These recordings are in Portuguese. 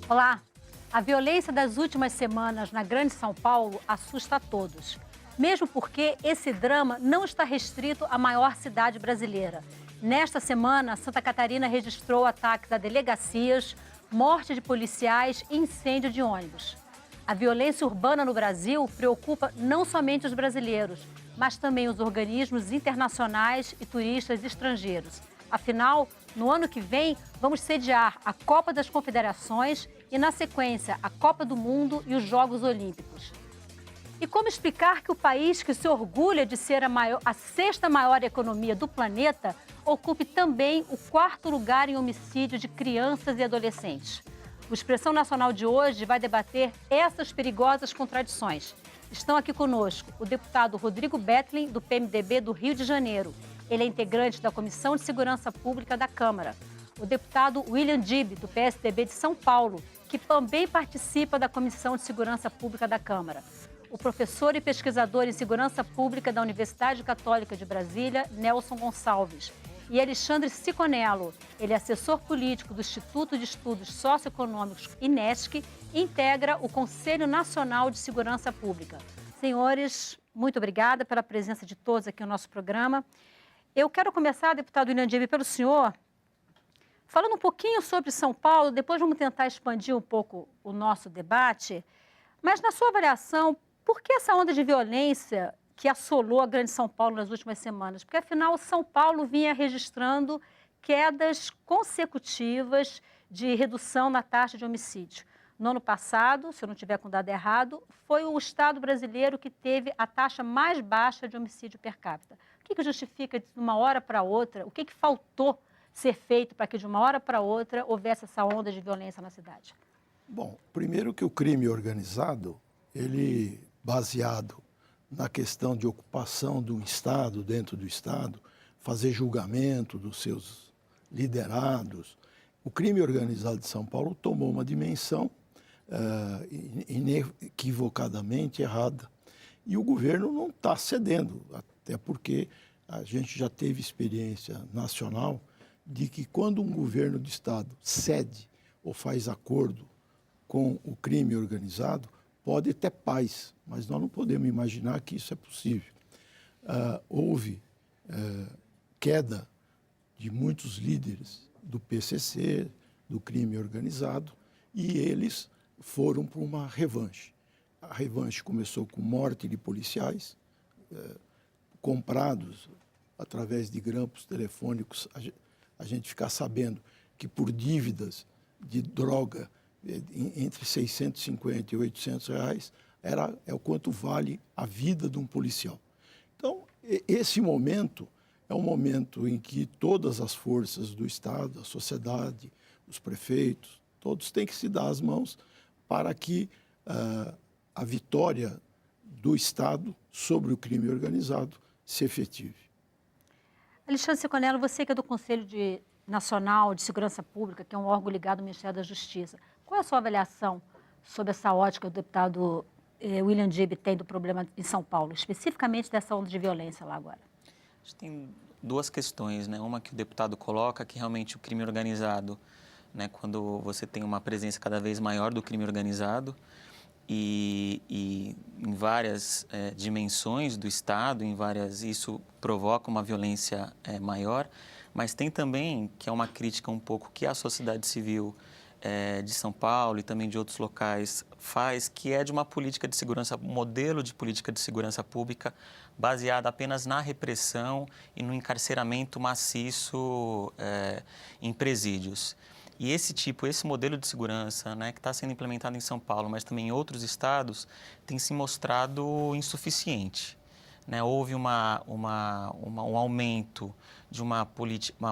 Olá! A violência das últimas semanas na Grande São Paulo assusta a todos. Mesmo porque esse drama não está restrito à maior cidade brasileira. Nesta semana, Santa Catarina registrou ataques a delegacias, morte de policiais e incêndio de ônibus. A violência urbana no Brasil preocupa não somente os brasileiros, mas também os organismos internacionais e turistas estrangeiros. Afinal, no ano que vem, vamos sediar a Copa das Confederações e, na sequência, a Copa do Mundo e os Jogos Olímpicos. E como explicar que o país que se orgulha de ser a sexta maior economia do planeta ocupe também o quarto lugar em homicídio de crianças e adolescentes? O Expressão Nacional de hoje vai debater essas perigosas contradições. Estão aqui conosco o deputado Rodrigo Betlen, do PMDB do Rio de Janeiro. Ele é integrante da Comissão de Segurança Pública da Câmara. O deputado William Dib, do PSDB de São Paulo, que também participa da Comissão de Segurança Pública da Câmara. O professor e pesquisador em Segurança Pública da Universidade Católica de Brasília, Nelson Gonçalves. E Alexandre Siconello, ele é assessor político do Instituto de Estudos Socioeconômicos, INESC, e integra o Conselho Nacional de Segurança Pública. Senhores, muito obrigada pela presença de todos aqui no nosso programa. Eu quero começar, deputado William Dib, pelo senhor, falando um pouquinho sobre São Paulo, depois vamos tentar expandir um pouco o nosso debate, mas na sua avaliação, por que essa onda de violência que assolou a Grande São Paulo nas últimas semanas? Porque, afinal, São Paulo vinha registrando quedas consecutivas de redução na taxa de homicídio. No ano passado, se eu não estiver com dado errado, foi o estado brasileiro que teve a taxa mais baixa de homicídio per capita. O que justifica de uma hora para outra? O que faltou ser feito para que de uma hora para outra houvesse essa onda de violência na cidade? Bom, primeiro que o crime organizado, ele baseado na questão de ocupação do Estado, dentro do Estado, fazer julgamento dos seus liderados, o crime organizado de São Paulo tomou uma dimensão inequivocadamente errada. E o governo não está cedendo, até porque a gente já teve experiência nacional de que quando um governo de Estado cede ou faz acordo com o crime organizado, pode ter paz, mas nós não podemos imaginar que isso é possível. Houve queda de muitos líderes do PCC, do crime organizado, e eles foram para uma revanche. A revanche começou com morte de policiais, comprados através de grampos telefônicos, a gente ficar sabendo que por dívidas de droga entre 650 e 800 reais é o quanto vale a vida de um policial. Então, esse momento é um momento em que todas as forças do Estado, a sociedade, os prefeitos, todos têm que se dar as mãos para que a vitória do Estado sobre o crime organizado se efetive. Alexandre Siconello, você que é do Conselho Nacional de Segurança Pública, que é um órgão ligado ao Ministério da Justiça, qual é a sua avaliação sobre essa ótica que o deputado William Dib tem do problema em São Paulo, especificamente dessa onda de violência lá agora? Acho que tem duas questões, né? Uma que o deputado coloca, que realmente o crime organizado, né? Quando você tem uma presença cada vez maior do crime organizado e em várias dimensões do Estado, isso provoca uma violência maior, mas tem também, que é uma crítica um pouco que a sociedade civil de São Paulo e também de outros locais faz, que é de uma política de segurança, modelo de política de segurança pública baseada apenas na repressão e no encarceramento maciço em presídios. E esse modelo de segurança, né, que está sendo implementado em São Paulo, mas também em outros estados, tem se mostrado insuficiente. Né? Houve um aumento de uma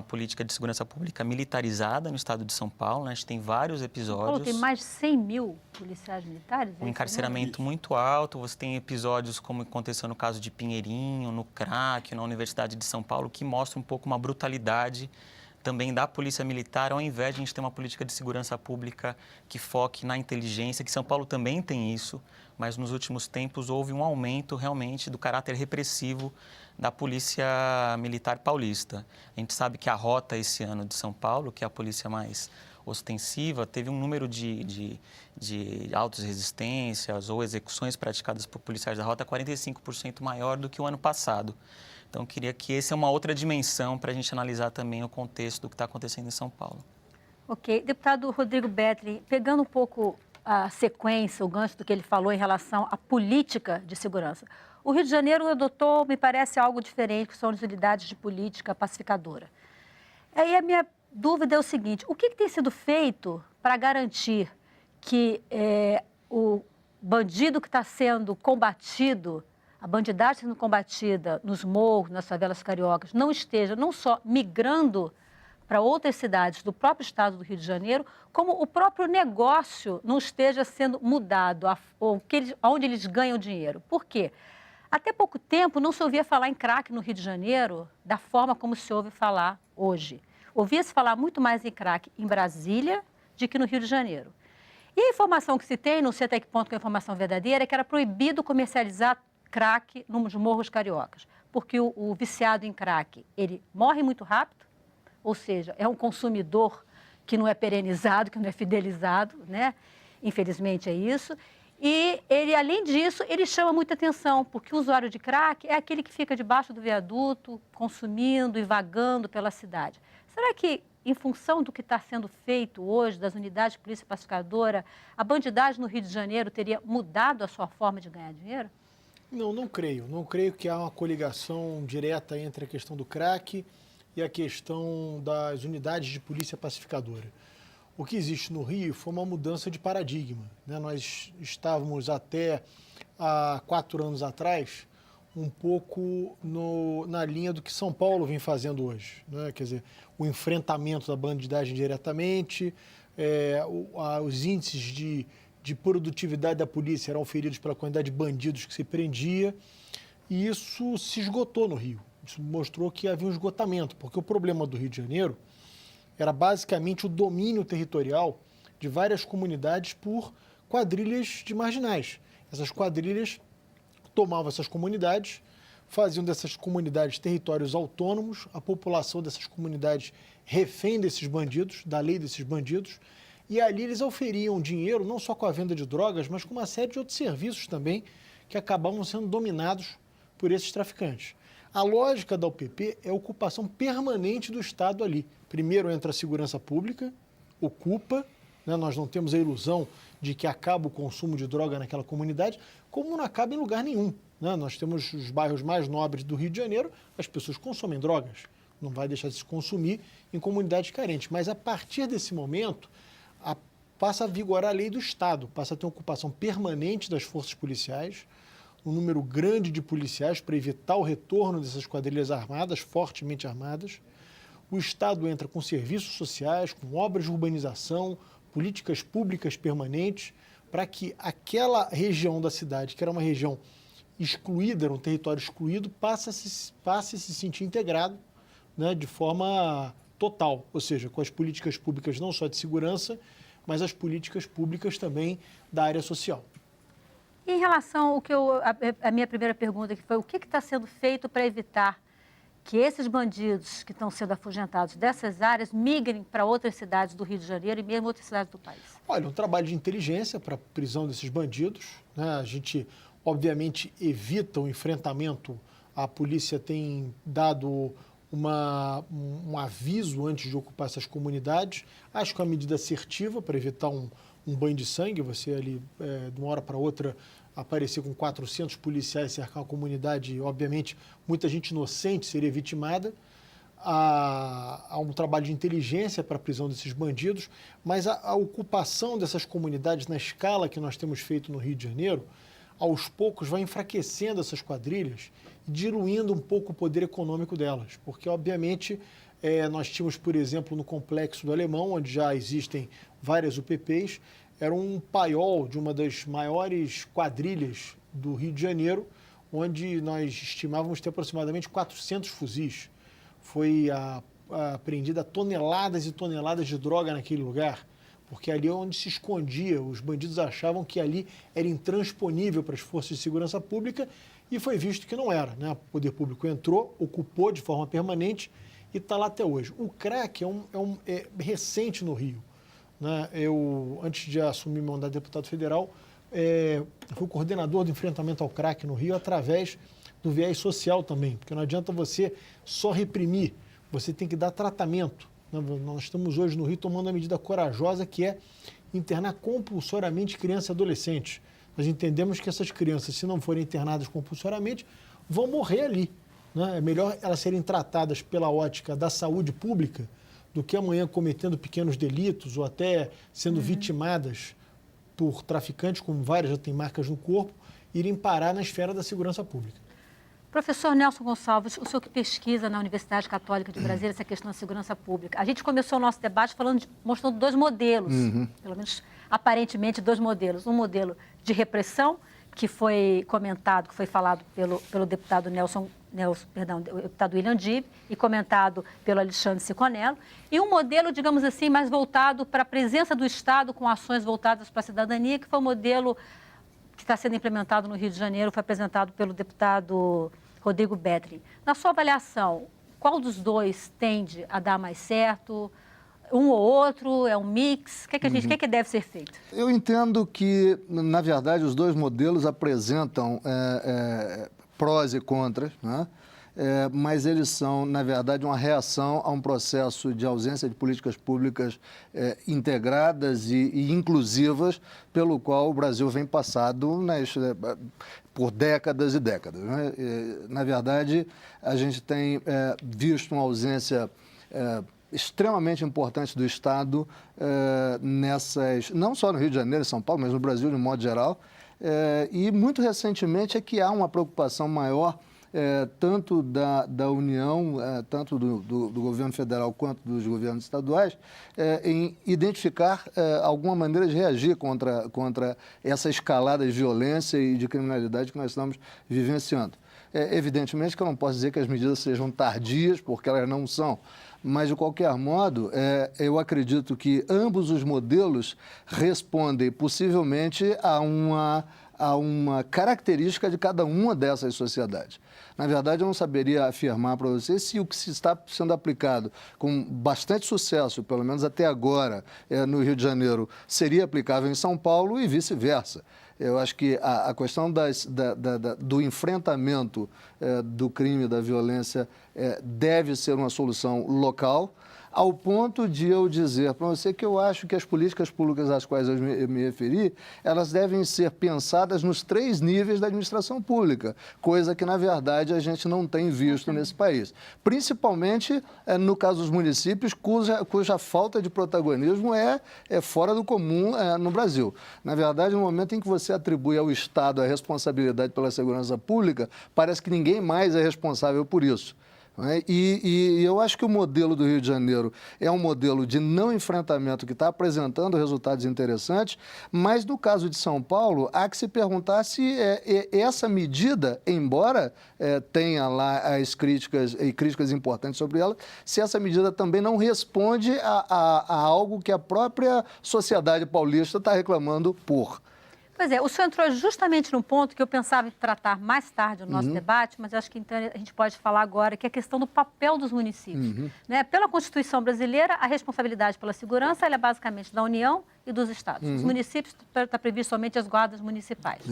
política de segurança pública militarizada no estado de São Paulo. Né? A gente tem vários episódios. São Paulo tem mais de 100 mil policiais militares? Um encarceramento muito alto. Você tem episódios como aconteceu no caso de Pinheirinho, no CRAC, na Universidade de São Paulo, que mostra um pouco uma brutalidade também da Polícia Militar, ao invés de a gente ter uma política de segurança pública que foque na inteligência, que São Paulo também tem isso, mas nos últimos tempos houve um aumento realmente do caráter repressivo da Polícia Militar Paulista. A gente sabe que a rota esse ano de São Paulo, que é a polícia mais ostensiva, teve um número de autos resistências ou execuções praticadas por policiais da rota 45% maior do que o ano passado. Então, eu queria que essa é uma outra dimensão para a gente analisar também o contexto do que está acontecendo em São Paulo. Ok. Deputado Rodrigo Bettling, pegando um pouco a sequência, o gancho do que ele falou em relação à política de segurança. O Rio de Janeiro adotou, me parece, algo diferente, que são as unidades de política pacificadora. Aí a minha dúvida é o seguinte, o que tem sido feito para garantir que o bandido que está sendo combatido, a bandidagem sendo combatida nos morros, nas favelas cariocas, não esteja não só migrando para outras cidades do próprio estado do Rio de Janeiro, como o próprio negócio não esteja sendo mudado, onde eles ganham dinheiro. Por quê? Até pouco tempo não se ouvia falar em crack no Rio de Janeiro da forma como se ouve falar hoje. Ouvia-se falar muito mais em crack em Brasília do que no Rio de Janeiro. E a informação que se tem, não sei até que ponto que é informação verdadeira, é que era proibido comercializar crack nos morros cariocas, porque o viciado em crack, ele morre muito rápido, ou seja, é um consumidor que não é perenizado, que não é fidelizado, né? Infelizmente é isso. E ele, além disso, ele chama muita atenção, porque o usuário de crack é aquele que fica debaixo do viaduto, consumindo e vagando pela cidade. Será que, em função do que está sendo feito hoje, das unidades de polícia pacificadora, a bandidagem no Rio de Janeiro teria mudado a sua forma de ganhar dinheiro? Não creio. Não creio que há uma coligação direta entre a questão do crack e a questão das unidades de polícia pacificadora. O que existe no Rio foi uma mudança de paradigma, né? Nós estávamos até há 4 anos atrás um pouco na linha do que São Paulo vem fazendo hoje, né? Quer dizer, o enfrentamento da bandidagem diretamente, os índices de produtividade da polícia eram feridos pela quantidade de bandidos que se prendia, e isso se esgotou no Rio. Isso mostrou que havia um esgotamento, porque o problema do Rio de Janeiro era basicamente o domínio territorial de várias comunidades por quadrilhas de marginais. Essas quadrilhas tomavam essas comunidades, faziam dessas comunidades territórios autônomos, a população dessas comunidades refém desses bandidos, da lei desses bandidos, e ali eles oferiam dinheiro não só com a venda de drogas, mas com uma série de outros serviços também que acabavam sendo dominados por esses traficantes. A lógica da UPP é a ocupação permanente do Estado ali. Primeiro entra a segurança pública, ocupa, né? Nós não temos a ilusão de que acaba o consumo de droga naquela comunidade, como não acaba em lugar nenhum, né? Nós temos os bairros mais nobres do Rio de Janeiro, as pessoas consomem drogas, não vai deixar de se consumir em comunidades carentes. Mas a partir desse momento, passa a vigorar a lei do Estado, passa a ter uma ocupação permanente das forças policiais, um número grande de policiais para evitar o retorno dessas quadrilhas armadas, fortemente armadas. O Estado entra com serviços sociais, com obras de urbanização, políticas públicas permanentes, para que aquela região da cidade, que era uma região excluída, era um território excluído, passe a se sentir integrado, né, de forma total, ou seja, com as políticas públicas não só de segurança, mas as políticas públicas também da área social. Em relação ao a minha primeira pergunta, que foi o que está sendo feito para evitar que esses bandidos que estão sendo afugentados dessas áreas migrem para outras cidades do Rio de Janeiro e mesmo outras cidades do país? Olha, um trabalho de inteligência para a prisão desses bandidos, né? A gente, obviamente, evita o enfrentamento. A polícia tem dado um aviso antes de ocupar essas comunidades. Acho que é uma medida assertiva para evitar um banho de sangue, você ali, de uma hora para outra, aparecer com 400 policiais, cercar a comunidade, obviamente, muita gente inocente seria vitimada. Há um trabalho de inteligência para a prisão desses bandidos, mas a ocupação dessas comunidades na escala que nós temos feito no Rio de Janeiro, aos poucos vai enfraquecendo essas quadrilhas e diluindo um pouco o poder econômico delas, porque, obviamente, nós tínhamos, por exemplo, no Complexo do Alemão, onde já existem várias UPPs, era um paiol de uma das maiores quadrilhas do Rio de Janeiro, onde nós estimávamos ter aproximadamente 400 fuzis. Foi apreendida toneladas e toneladas de droga naquele lugar, porque ali é onde se escondia. Os bandidos achavam que ali era intransponível para as forças de segurança pública e foi visto que não era, né? O poder público entrou, ocupou de forma permanente e está lá até hoje. O crack é recente no Rio. né? Eu, antes de assumir meu mandato de deputado federal, fui coordenador do enfrentamento ao crack no Rio através do viés social também, porque não adianta você só reprimir, você tem que dar tratamento. Nós estamos hoje no Rio tomando uma medida corajosa que é internar compulsoriamente crianças e adolescentes. Nós entendemos que essas crianças, se não forem internadas compulsoriamente, vão morrer ali, né? É melhor elas serem tratadas pela ótica da saúde pública do que amanhã cometendo pequenos delitos ou até sendo vitimadas por traficantes, como várias já têm marcas no corpo, irem parar na esfera da segurança pública. Professor Nelson Gonçalves, o senhor que pesquisa na Universidade Católica de Brasília essa questão da segurança pública. A gente começou o nosso debate mostrando dois modelos, pelo menos aparentemente dois modelos. Um modelo de repressão, que foi comentado, que foi falado pelo deputado deputado William Dib e comentado pelo Alexandre Siconello, e um modelo, digamos assim, mais voltado para a presença do Estado com ações voltadas para a cidadania, que foi o modelo que está sendo implementado no Rio de Janeiro, foi apresentado pelo deputado Rodrigo Betri. Na sua avaliação, qual dos dois tende a dar mais certo? Um ou outro? É um mix? O que deve ser feito? Eu entendo que, na verdade, os dois modelos apresentam prós e contras, né? Mas eles são, na verdade, uma reação a um processo de ausência de políticas públicas integradas e inclusivas pelo qual o Brasil vem passado por décadas e décadas, né? Na verdade, a gente tem visto uma ausência extremamente importante do Estado não só no Rio de Janeiro e São Paulo, mas no Brasil de um modo geral. E muito recentemente é que há uma preocupação maior tanto da União, tanto do governo federal quanto dos governos estaduais, em identificar alguma maneira de reagir contra essa escalada de violência e de criminalidade que nós estamos vivenciando. Evidentemente que eu não posso dizer que as medidas sejam tardias, porque elas não são, mas, de qualquer modo, eu acredito que ambos os modelos respondem possivelmente a uma característica de cada uma dessas sociedades. Na verdade, eu não saberia afirmar para você se o que se está sendo aplicado com bastante sucesso, pelo menos até agora, no Rio de Janeiro, seria aplicável em São Paulo e vice-versa. Eu acho que a questão do enfrentamento do crime, da violência, deve ser uma solução local, ao ponto de eu dizer para você que eu acho que as políticas públicas às quais eu me referi, elas devem ser pensadas nos 3 níveis da administração pública, coisa que, na verdade, a gente não tem visto nesse país. Principalmente no caso dos municípios, cuja falta de protagonismo é fora do comum no Brasil. Na verdade, no momento em que você atribui ao Estado a responsabilidade pela segurança pública, parece que ninguém mais é responsável por isso. E eu acho que o modelo do Rio de Janeiro é um modelo de não enfrentamento que está apresentando resultados interessantes, mas no caso de São Paulo, há que se perguntar se essa medida, embora tenha lá as críticas e críticas importantes sobre ela, se essa medida também não responde a algo que a própria sociedade paulista está reclamando por. Pois é, o senhor entrou justamente num ponto que eu pensava em tratar mais tarde no nosso debate, mas acho que então a gente pode falar agora, que é a questão do papel dos municípios. Né? Pela Constituição brasileira, a responsabilidade pela segurança ela é basicamente da União e dos estados. Os municípios está previsto somente as guardas municipais.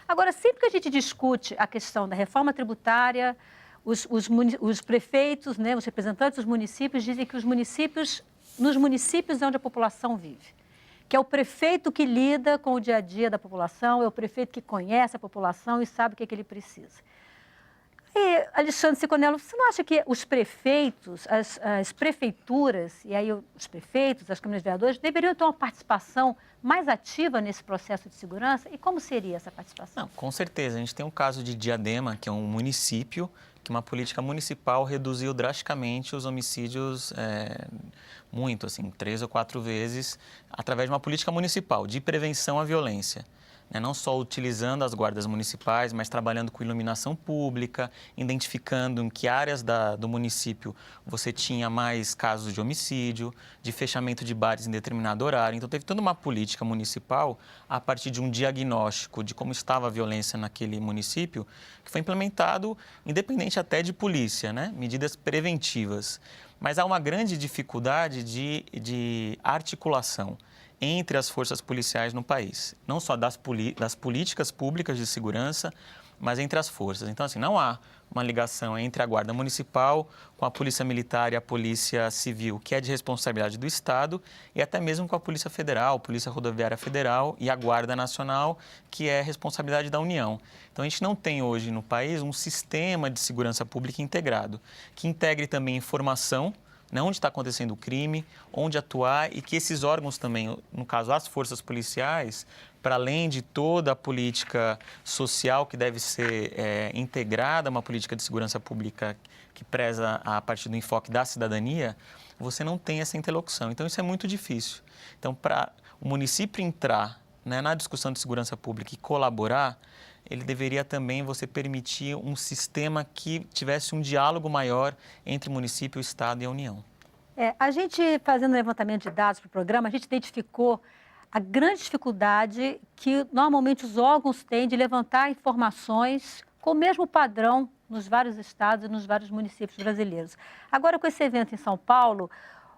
Agora, sempre que a gente discute a questão da reforma tributária, os prefeitos, né, os representantes dos municípios dizem que nos municípios é onde a população vive. Que é o prefeito que lida com o dia a dia da população, é o prefeito que conhece a população e sabe o que ele precisa. E, Alexandre Siconello, você não acha que os prefeitos, as prefeituras, e aí os prefeitos, as câmaras de vereadores, deveriam ter uma participação mais ativa nesse processo de segurança? E como seria essa participação? Não, com certeza. A gente tem um caso de Diadema, que é um município, que uma política municipal reduziu drasticamente os homicídios muito, assim, 3 ou 4 vezes, através de uma política municipal de prevenção à violência. né? Não só utilizando as guardas municipais, mas trabalhando com iluminação pública, identificando em que áreas do município você tinha mais casos de homicídio, de fechamento de bares em determinado horário. Então, teve toda uma política municipal a partir de um diagnóstico de como estava a violência naquele município, que foi implementado independente até de polícia, né? Medidas preventivas. Mas há uma grande dificuldade de articulação entre as forças policiais no país. Não só das políticas públicas de segurança, mas entre as forças. Então, assim, não há uma ligação entre a Guarda Municipal com a Polícia Militar e a Polícia Civil, que é de responsabilidade do Estado, e até mesmo com a Polícia Federal, Polícia Rodoviária Federal e a Guarda Nacional, que é responsabilidade da União. Então, a gente não tem hoje no país um sistema de segurança pública integrado, que integre também informação, né, onde está acontecendo o crime, onde atuar, e que esses órgãos também, no caso as forças policiais, para além de toda a política social que deve ser integrada, uma política de segurança pública que preza a partir do enfoque da cidadania, você não tem essa interlocução. Então, isso é muito difícil. Então, para o município entrar, né, na discussão de segurança pública e colaborar, ele deveria também você permitir um sistema que tivesse um diálogo maior entre o município, o Estado e a União. A gente, fazendo levantamento de dados para o programa, a gente identificou a grande dificuldade que normalmente os órgãos têm de levantar informações com o mesmo padrão nos vários estados e nos vários municípios brasileiros. Agora, com esse evento em São Paulo,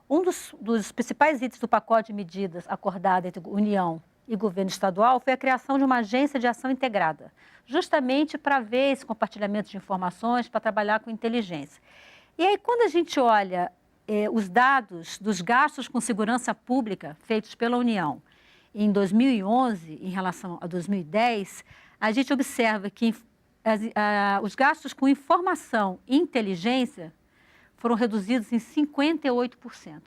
um dos principais itens do pacote de medidas acordado entre União e governo estadual foi a criação de uma agência de ação integrada, justamente para ver esse compartilhamento de informações, para trabalhar com inteligência. E aí, quando a gente olha os dados dos gastos com segurança pública feitos pela União em 2011, em relação a 2010, a gente observa que os gastos com informação e inteligência foram reduzidos em 58%.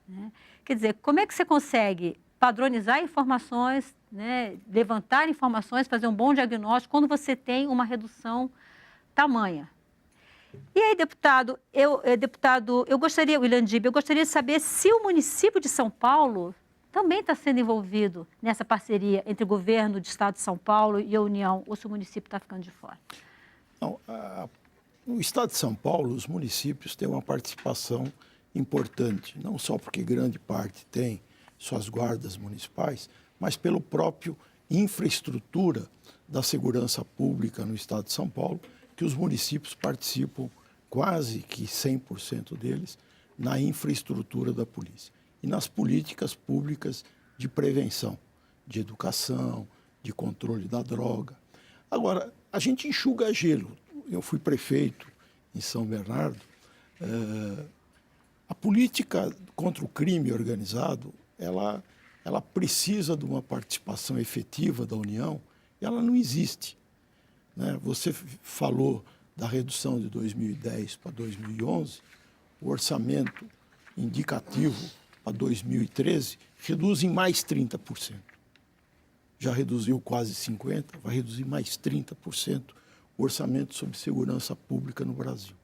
Né? Quer dizer, como é que você consegue padronizar informações, né, levantar informações, fazer um bom diagnóstico quando você tem uma redução tamanha? E aí, deputado, eu gostaria, William Dib, eu gostaria de saber se o município de São Paulo também está sendo envolvido nessa parceria entre o governo do estado de São Paulo e a União, ou se o município está ficando de fora. Não, no estado de São Paulo, os municípios têm uma participação importante, não só porque grande parte tem suas guardas municipais, mas pelo próprio infraestrutura da segurança pública no estado de São Paulo, que os municípios participam, quase que 100% deles, na infraestrutura da polícia e nas políticas públicas de prevenção, de educação, de controle da droga. Agora, a gente enxuga gelo. Eu fui prefeito em São Bernardo. A política contra o crime organizado, ela precisa de uma participação efetiva da União, e ela não existe. Né? Você falou da redução de 2010 para 2011, o orçamento indicativo para 2013 reduz em mais 30%. Já reduziu quase 50%, vai reduzir mais 30% o orçamento sobre segurança pública no Brasil.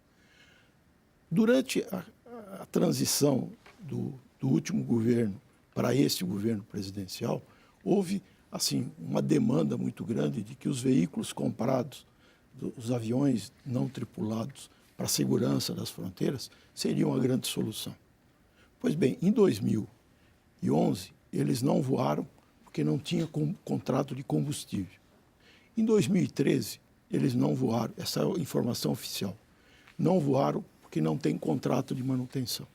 Durante a transição do último governo para este governo presidencial, houve assim uma demanda muito grande de que os veículos comprados, os aviões não tripulados para a segurança das fronteiras, seriam a grande solução. Pois bem, em 2011, eles não voaram porque não tinha contrato de combustível. Em 2013, eles não voaram, essa é a informação oficial, não voaram porque não tem contrato de manutenção.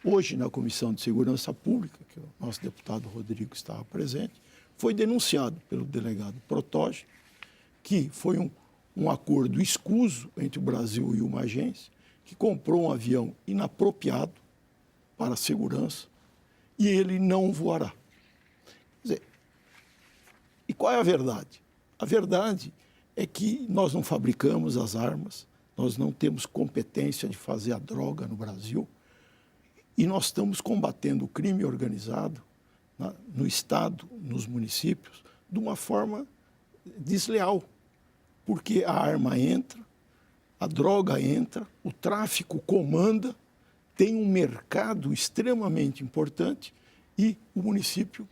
Hoje, na Comissão de Segurança Pública, que o nosso deputado Rodrigo estava presente, foi denunciado pelo delegado Protoge que foi um acordo escuso entre o Brasil e uma agência que comprou um avião inapropriado para a segurança e ele não voará. Quer dizer, e qual é a verdade? A verdade é que nós não fabricamos as armas, nós não temos competência de fazer a droga no Brasil e nós estamos combatendo o crime organizado no Estado, nos municípios, de uma forma desleal, porque a arma entra, a droga entra, o tráfico comanda, tem um mercado extremamente importante e o município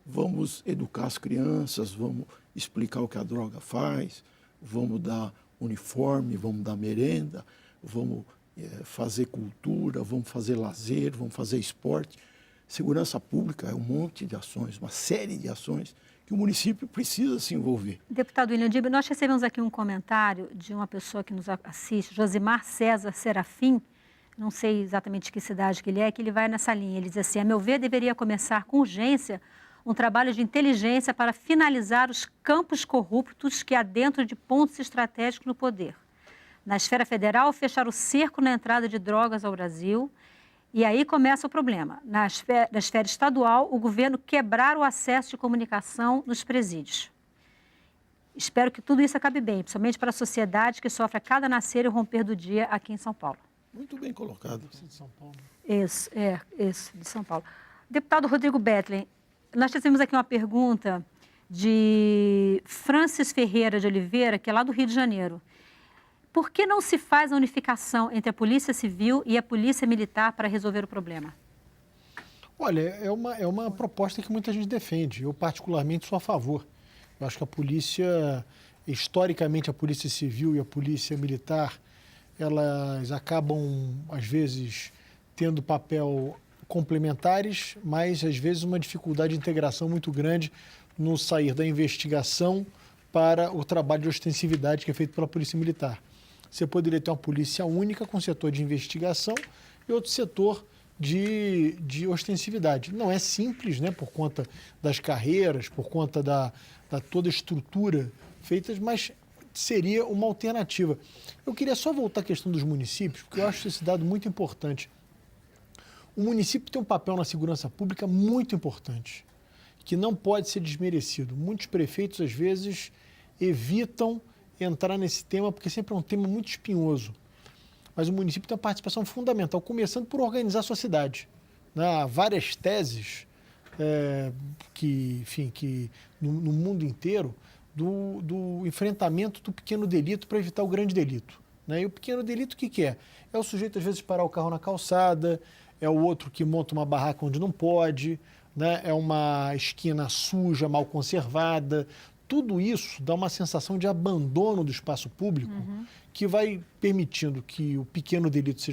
vamos educar as crianças, vamos explicar o que a droga faz, vamos dar uniforme, vamos dar merenda, vamos fazer cultura, vamos fazer lazer, vamos fazer esporte. Segurança pública é um monte de ações, uma série de ações que o município precisa se envolver. Deputado William Dib, nós recebemos aqui um comentário de uma pessoa que nos assiste, Josimar César Serafim, não sei exatamente de que cidade que ele vai nessa linha. Ele diz assim: a meu ver, deveria começar com urgência um trabalho de inteligência para finalizar os campos corruptos que há dentro de pontos estratégicos no poder. Na esfera federal, fechar o cerco na entrada de drogas ao Brasil. E aí começa o problema. Na esfera estadual, o governo quebrar o acesso de comunicação nos presídios. Espero que tudo isso acabe bem, principalmente para a sociedade que sofre a cada nascer e romper do dia aqui em São Paulo. Muito bem colocado. De São Paulo. Isso, de São Paulo. Deputado Rodrigo Bethlen, nós recebemos aqui uma pergunta de Francis Ferreira de Oliveira, que é lá do Rio de Janeiro. Por que não se faz a unificação entre a Polícia Civil e a Polícia Militar para resolver o problema? Olha, é uma proposta que muita gente defende. Eu, particularmente, sou a favor. Eu acho que a polícia, historicamente, a Polícia Civil e a Polícia Militar, elas acabam, às vezes, tendo papel complementares, mas, às vezes, uma dificuldade de integração muito grande no sair da investigação para o trabalho de ostensividade que é feito pela Polícia Militar. Você poderia ter uma polícia única com setor de investigação e outro setor de ostensividade. Não é simples, né, por conta das carreiras, por conta da toda a estrutura feita, mas seria uma alternativa. Eu queria só voltar à questão dos municípios, porque eu acho esse dado muito importante. O município tem um papel na segurança pública muito importante, que não pode ser desmerecido. Muitos prefeitos, às vezes, evitam entrar nesse tema, porque sempre é um tema muito espinhoso. Mas o município tem uma participação fundamental, começando por organizar a sua cidade. Há várias teses que no mundo inteiro, do enfrentamento do pequeno delito para evitar o grande delito. Né? E o pequeno delito, o que é? É o sujeito, às vezes, parar o carro na calçada, é o outro que monta uma barraca onde não pode, né? É uma esquina suja, mal conservada. Tudo isso dá uma sensação de abandono do espaço público, que vai permitindo que o pequeno delito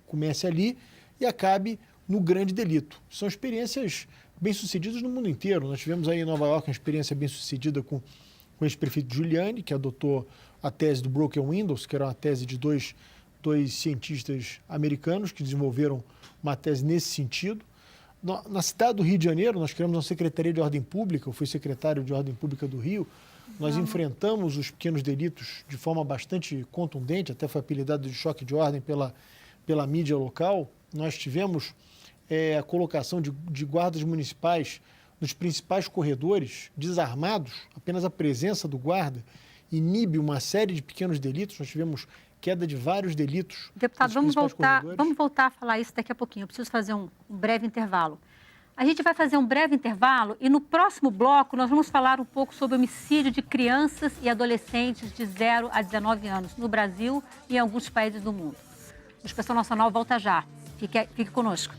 comece ali e acabe no grande delito. São experiências bem-sucedidas no mundo inteiro. Nós tivemos aí em Nova York uma experiência bem-sucedida com o ex-prefeito Giuliani, que adotou a tese do Broken Windows, que era uma tese de dois cientistas americanos que desenvolveram uma tese nesse sentido. Na cidade do Rio de Janeiro, nós criamos uma Secretaria de Ordem Pública, eu fui secretário de Ordem Pública do Rio, nós enfrentamos os pequenos delitos de forma bastante contundente, até foi apelidado de choque de ordem pela mídia local. Nós tivemos a colocação de guardas municipais nos principais corredores, desarmados, apenas a presença do guarda inibe uma série de pequenos delitos, nós tivemos queda de vários delitos. Deputado, vamos voltar a falar isso daqui a pouquinho. Eu preciso fazer um breve intervalo. A gente vai fazer um breve intervalo e no próximo bloco nós vamos falar um pouco sobre homicídio de crianças e adolescentes de 0 a 19 anos no Brasil e em alguns países do mundo. O Inspeção Nacional volta já. Fique conosco.